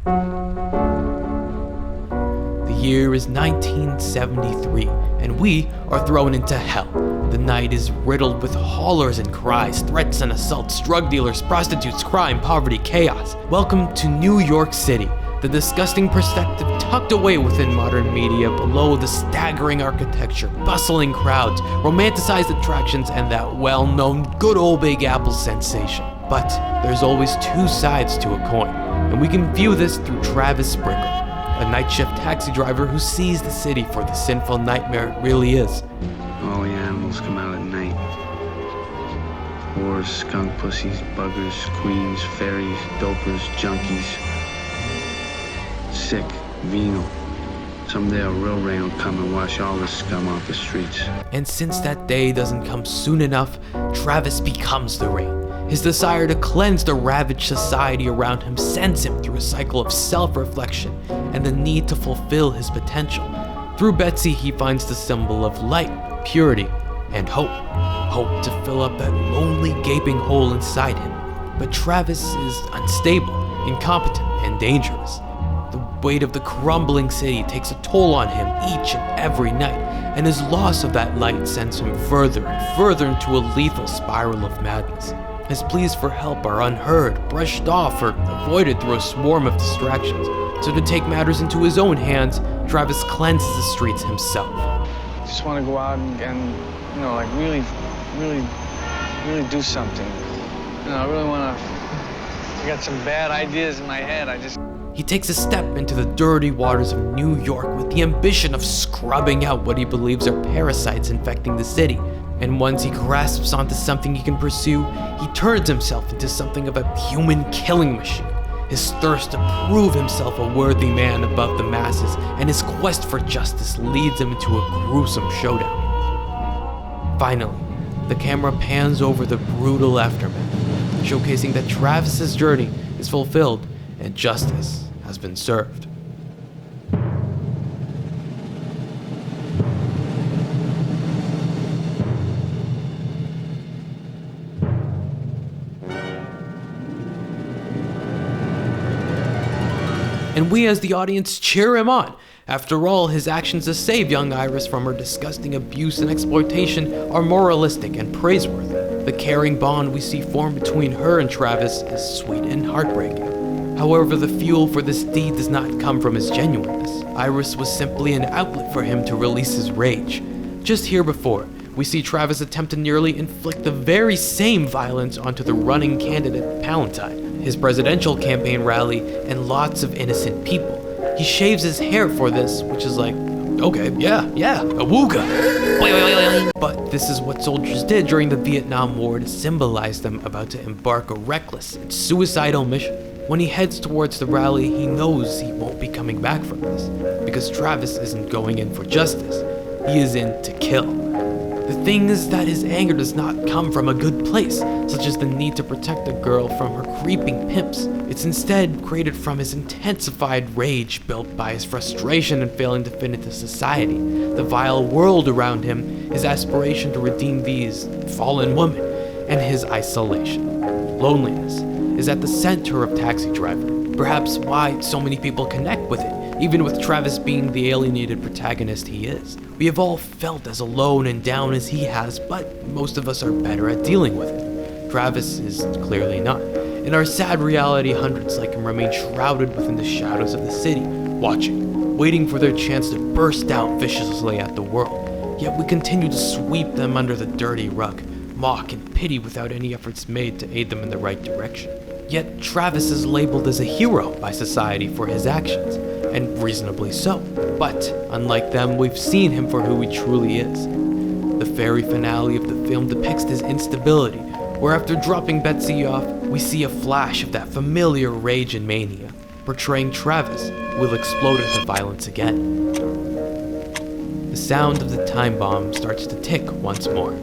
The year is 1973, and we are thrown into hell. The night is riddled with hollers and cries, threats and assaults, drug dealers, prostitutes, crime, poverty, chaos. Welcome to New York City, the disgusting perspective tucked away within modern media below the staggering architecture, bustling crowds, romanticized attractions, and that well-known good old Big Apple sensation. But there's always two sides to a coin, and we can view this through Travis Sprinkle, a night shift taxi driver who sees the city for the sinful nightmare it really is. All the animals come out at night. Whores, skunk pussies, buggers, queens, fairies, dopers, junkies. Sick, venal. Someday a real rain will come and wash all this scum off the streets. And since that day doesn't come soon enough, Travis becomes the rain. His desire to cleanse the ravaged society around him sends him through a cycle of self-reflection and the need to fulfill his potential. Through Betsy, he finds the symbol of light, purity, and hope. Hope to fill up that lonely, gaping hole inside him. But Travis is unstable, incompetent, and dangerous. The weight of the crumbling city takes a toll on him each and every night, and his loss of that light sends him further and further into a lethal spiral of madness. His pleas for help are unheard, brushed off, or avoided through a swarm of distractions. So to take matters into his own hands, Travis cleanses the streets himself. I just want to go out and really do something. I really want to. I got some bad ideas in my head. He takes a step into the dirty waters of New York with the ambition of scrubbing out what he believes are parasites infecting the city. And once he grasps onto something he can pursue, he turns himself into something of a human killing machine. His thirst to prove himself a worthy man above the masses and his quest for justice leads him into a gruesome showdown. Finally, the camera pans over the brutal aftermath, showcasing that Travis's journey is fulfilled and justice has been served. And we as the audience cheer him on. After all, his actions to save young Iris from her disgusting abuse and exploitation are moralistic and praiseworthy. The caring bond we see form between her and Travis is sweet and heartbreaking. However, the fuel for this deed does not come from his genuineness. Iris was simply an outlet for him to release his rage. Just here before, we see Travis attempt to nearly inflict the very same violence onto the running candidate Palantine, his presidential campaign rally, and lots of innocent people. He shaves his hair for this, which is like, okay, yeah, awooga. But this is what soldiers did during the Vietnam War to symbolize them about to embark a reckless and suicidal mission. When he heads towards the rally, he knows he won't be coming back from this, because Travis isn't going in for justice, he is in to kill. The thing is that his anger does not come from a good place, such as the need to protect a girl from her creeping pimps. It's instead created from his intensified rage built by his frustration in failing to fit into society, the vile world around him, his aspiration to redeem these fallen women, and his isolation. Loneliness is at the center of Taxi Driver, perhaps why so many people connect with it, even with Travis being the alienated protagonist he is. We have all felt as alone and down as he has, but most of us are better at dealing with it. Travis is clearly not. In our sad reality, hundreds like him remain shrouded within the shadows of the city, watching, waiting for their chance to burst out viciously at the world. Yet we continue to sweep them under the dirty rug, mock and pity without any efforts made to aid them in the right direction. Yet Travis is labeled as a hero by society for his actions, and reasonably so. But, unlike them, we've seen him for who he truly is. The fairy finale of the film depicts his instability, where after dropping Betsy off, we see a flash of that familiar rage and mania. Portraying Travis will explode into violence again. The sound of the time bomb starts to tick once more.